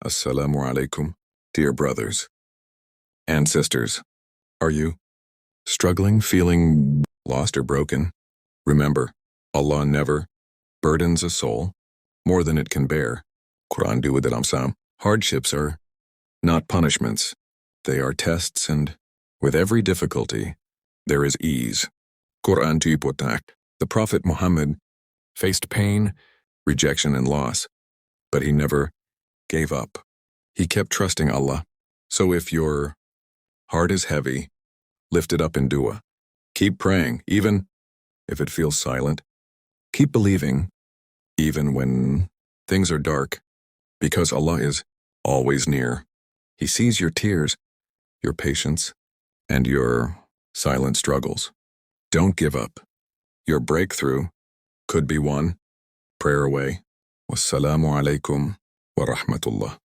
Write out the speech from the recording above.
Assalamu alaikum, dear brothers and sisters. Are you struggling, feeling lost or broken? Remember, Allah never burdens a soul more than it can bear. Quran duwadalamsam. Hardships are not punishments. They are tests, and with every difficulty, there is ease. Quran tuipotak. The Prophet Muhammad faced pain, rejection, and loss, but he never gave up. He kept trusting Allah. So if your heart is heavy, lift it up in dua. Keep praying, even if it feels silent. Keep believing, even when things are dark, because Allah is always near. He sees your tears, your patience, and your silent struggles. Don't give up. Your breakthrough could be one prayer away. Wassalamu alaikum wa rahmatullah.